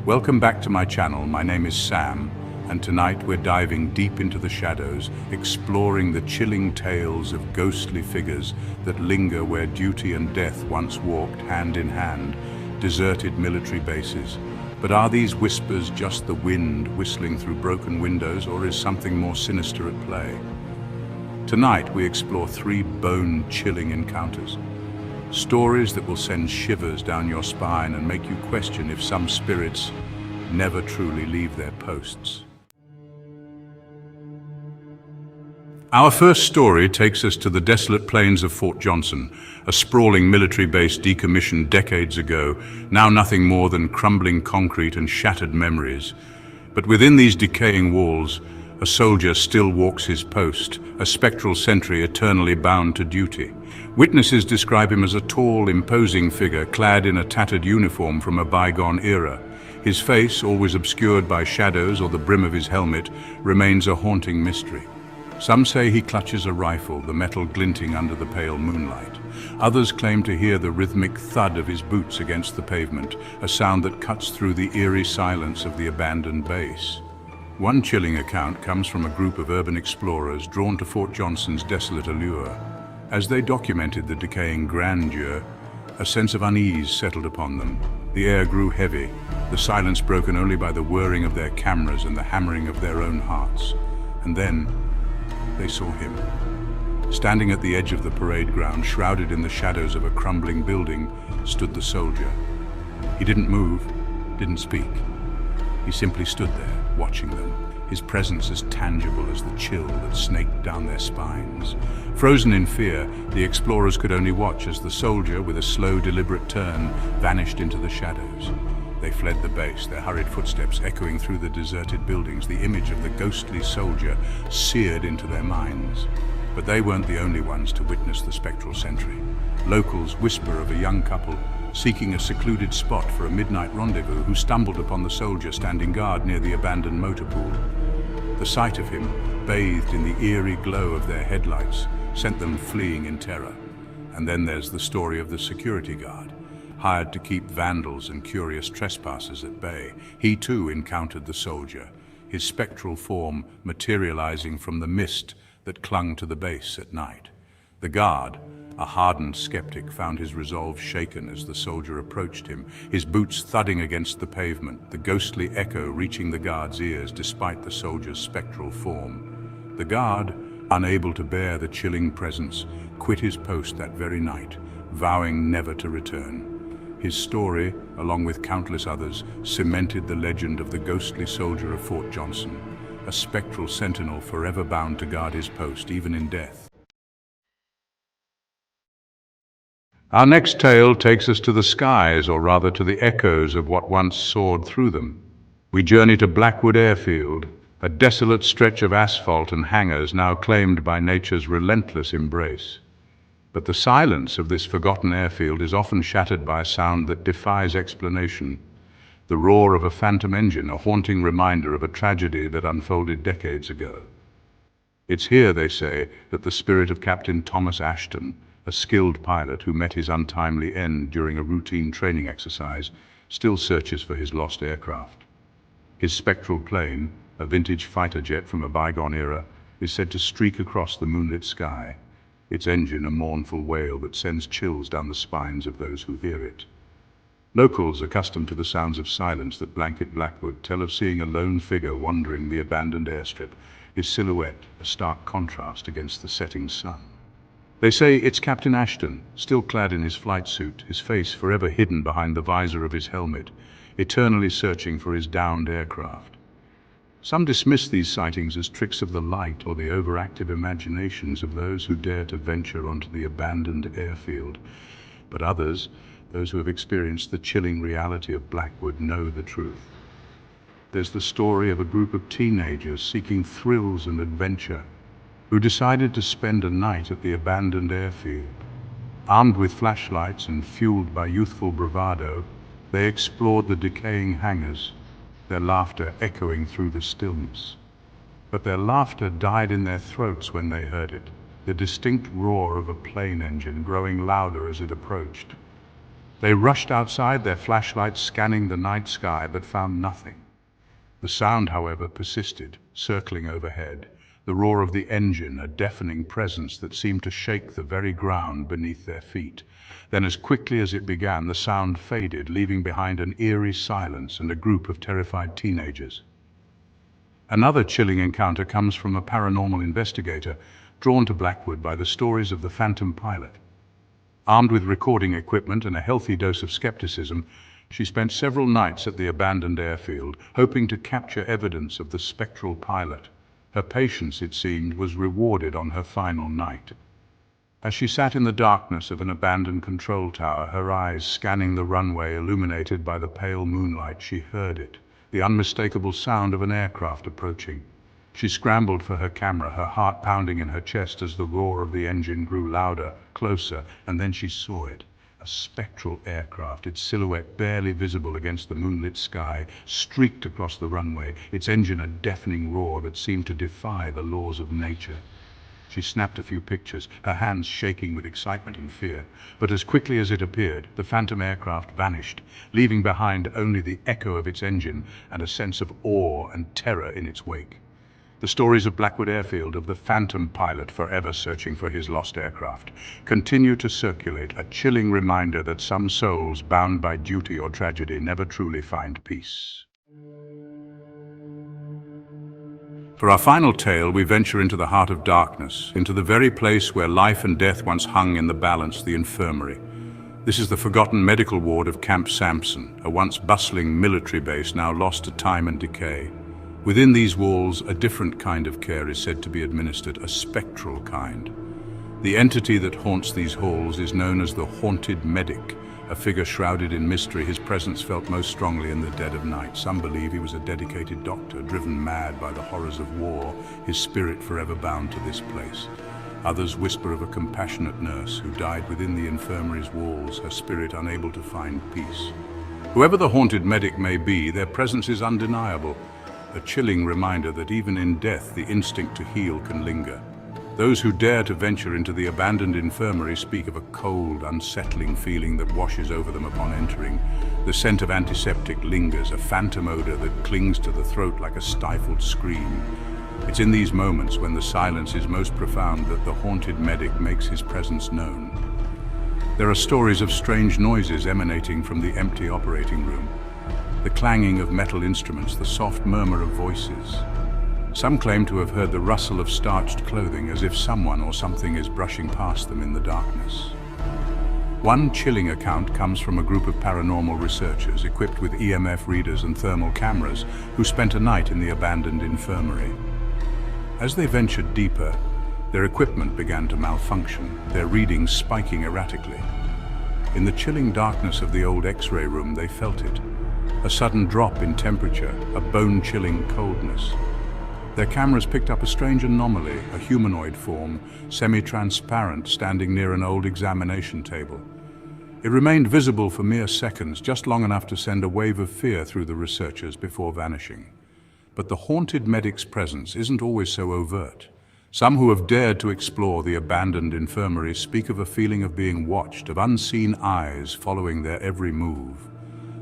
Welcome back to my channel. My name is Sam, and tonight we're diving deep into the shadows, exploring the chilling tales of ghostly figures that linger where duty and death once walked hand in hand, deserted military bases. But are these whispers just the wind whistling through broken windows, or is something more sinister at play? Tonight we explore three bone-chilling encounters. Stories that will send shivers down your spine and make you question if some spirits never truly leave their posts. Our first story takes us to the desolate plains of Fort Johnson, a sprawling military base decommissioned decades ago, now nothing more than crumbling concrete and shattered memories. But within these decaying walls, a soldier still walks his post, a spectral sentry eternally bound to duty. Witnesses describe him as a tall, imposing figure clad in a tattered uniform from a bygone era. His face, always obscured by shadows or the brim of his helmet, remains a haunting mystery. Some say he clutches a rifle, the metal glinting under the pale moonlight. Others claim to hear the rhythmic thud of his boots against the pavement, a sound that cuts through the eerie silence of the abandoned base. One chilling account comes from a group of urban explorers drawn to Fort Johnson's desolate allure. As they documented the decaying grandeur, a sense of unease settled upon them. The air grew heavy, the silence broken only by the whirring of their cameras and the hammering of their own hearts. And then they saw him. Standing at the edge of the parade ground, shrouded in the shadows of a crumbling building, stood the soldier. He didn't move, didn't speak. He simply stood there, watching them, his presence as tangible as the chill that snaked down their spines. Frozen in fear, the explorers could only watch as the soldier, with a slow, deliberate turn, vanished into the shadows. They fled the base, their hurried footsteps echoing through the deserted buildings, the image of the ghostly soldier seared into their minds. But they weren't the only ones to witness the spectral sentry. Locals whisper of a young couple seeking a secluded spot for a midnight rendezvous who stumbled upon the soldier standing guard near the abandoned motor pool. The sight of him, bathed in the eerie glow of their headlights, sent them fleeing in terror. And then there's the story of the security guard, hired to keep vandals and curious trespassers at bay. He too encountered the soldier, his spectral form materializing from the mist that clung to the base at night. The guard, a hardened skeptic, found his resolve shaken as the soldier approached him, his boots thudding against the pavement, the ghostly echo reaching the guard's ears despite the soldier's spectral form. The guard, unable to bear the chilling presence, quit his post that very night, vowing never to return. His story, along with countless others, cemented the legend of the ghostly soldier of Fort Johnson, a spectral sentinel forever bound to guard his post, even in death. Our next tale takes us to the skies, or rather to the echoes of what once soared through them. We journey to Blackwood Airfield, a desolate stretch of asphalt and hangars now claimed by nature's relentless embrace. But the silence of this forgotten airfield is often shattered by a sound that defies explanation. The roar of a phantom engine, a haunting reminder of a tragedy that unfolded decades ago. It's here, they say, that the spirit of Captain Thomas Ashton, a skilled pilot who met his untimely end during a routine training exercise, still searches for his lost aircraft. His spectral plane, a vintage fighter jet from a bygone era, is said to streak across the moonlit sky, its engine a mournful wail that sends chills down the spines of those who hear it. Locals, accustomed to the sounds of silence that blanket Blackwood, tell of seeing a lone figure wandering the abandoned airstrip, his silhouette a stark contrast against the setting sun. They say it's Captain Ashton, still clad in his flight suit, his face forever hidden behind the visor of his helmet, eternally searching for his downed aircraft. Some dismiss these sightings as tricks of the light or the overactive imaginations of those who dare to venture onto the abandoned airfield. But others, those who have experienced the chilling reality of Blackwood, know the truth. There's the story of a group of teenagers seeking thrills and adventure, who decided to spend a night at the abandoned airfield. Armed with flashlights and fueled by youthful bravado, they explored the decaying hangars, their laughter echoing through the stillness. But their laughter died in their throats when they heard it, the distinct roar of a plane engine growing louder as it approached. They rushed outside, their flashlights scanning the night sky, but found nothing. The sound, however, persisted, circling overhead, the roar of the engine, a deafening presence that seemed to shake the very ground beneath their feet. Then, as quickly as it began, the sound faded, leaving behind an eerie silence and a group of terrified teenagers. Another chilling encounter comes from a paranormal investigator drawn to Blackwood by the stories of the Phantom pilot. Armed with recording equipment and a healthy dose of skepticism, she spent several nights at the abandoned airfield, hoping to capture evidence of the spectral pilot. Her patience, it seemed, was rewarded on her final night. As she sat in the darkness of an abandoned control tower, her eyes scanning the runway illuminated by the pale moonlight, she heard it, the unmistakable sound of an aircraft approaching. She scrambled for her camera, her heart pounding in her chest as the roar of the engine grew louder, closer, and then she saw it. A spectral aircraft, its silhouette barely visible against the moonlit sky, streaked across the runway, its engine a deafening roar that seemed to defy the laws of nature. She snapped a few pictures, her hands shaking with excitement and fear. But as quickly as it appeared, the Phantom aircraft vanished, leaving behind only the echo of its engine and a sense of awe and terror in its wake. The stories of Blackwood Airfield, of the Phantom pilot forever searching for his lost aircraft, continue to circulate, a chilling reminder that some souls bound by duty or tragedy never truly find peace. For our final tale, we venture into the heart of darkness, into the very place where life and death once hung in the balance, the infirmary. This is the forgotten medical ward of Camp Sampson, a once bustling military base now lost to time and decay. Within these walls, a different kind of care is said to be administered, a spectral kind. The entity that haunts these halls is known as the haunted medic, a figure shrouded in mystery. His presence felt most strongly in the dead of night. Some believe he was a dedicated doctor, driven mad by the horrors of war, his spirit forever bound to this place. Others whisper of a compassionate nurse who died within the infirmary's walls, her spirit unable to find peace. Whoever the haunted medic may be, their presence is undeniable. A chilling reminder that even in death, the instinct to heal can linger. Those who dare to venture into the abandoned infirmary speak of a cold, unsettling feeling that washes over them upon entering. The scent of antiseptic lingers, a phantom odor that clings to the throat like a stifled scream. It's in these moments, when the silence is most profound, that the haunted medic makes his presence known. There are stories of strange noises emanating from the empty operating room. The clanging of metal instruments, the soft murmur of voices. Some claim to have heard the rustle of starched clothing, as if someone or something is brushing past them in the darkness. One chilling account comes from a group of paranormal researchers equipped with EMF readers and thermal cameras who spent a night in the abandoned infirmary. As they ventured deeper, their equipment began to malfunction, their readings spiking erratically. In the chilling darkness of the old X-ray room, they felt it. A sudden drop in temperature, a bone-chilling coldness. Their cameras picked up a strange anomaly, a humanoid form, semi-transparent, standing near an old examination table. It remained visible for mere seconds, just long enough to send a wave of fear through the researchers before vanishing. But the haunted medic's presence isn't always so overt. Some who have dared to explore the abandoned infirmary speak of a feeling of being watched, of unseen eyes following their every move.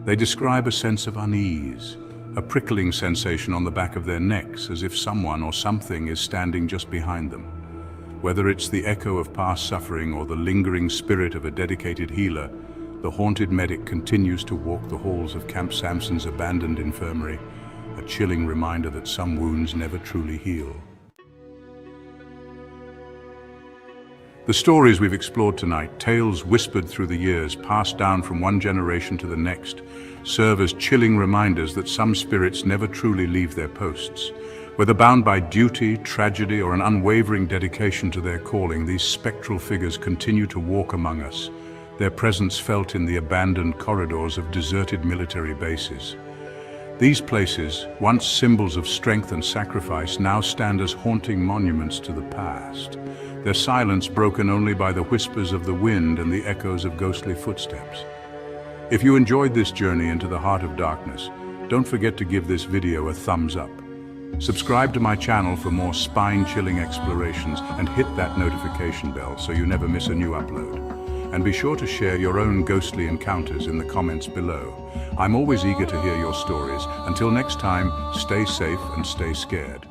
They describe a sense of unease, a prickling sensation on the back of their necks, as if someone or something is standing just behind them. Whether it's the echo of past suffering or the lingering spirit of a dedicated healer, the haunted medic continues to walk the halls of Camp Sampson's abandoned infirmary, a chilling reminder that some wounds never truly heal. The stories we've explored tonight, tales whispered through the years, passed down from one generation to the next, serve as chilling reminders that some spirits never truly leave their posts. Whether bound by duty, tragedy, or an unwavering dedication to their calling, these spectral figures continue to walk among us, their presence felt in the abandoned corridors of deserted military bases. These places, once symbols of strength and sacrifice, now stand as haunting monuments to the past, their silence broken only by the whispers of the wind and the echoes of ghostly footsteps. If you enjoyed this journey into the heart of darkness, don't forget to give this video a thumbs up. Subscribe to my channel for more spine-chilling explorations and hit that notification bell so you never miss a new upload. And be sure to share your own ghostly encounters in the comments below. I'm always eager to hear your stories. Until next time, stay safe and stay scared.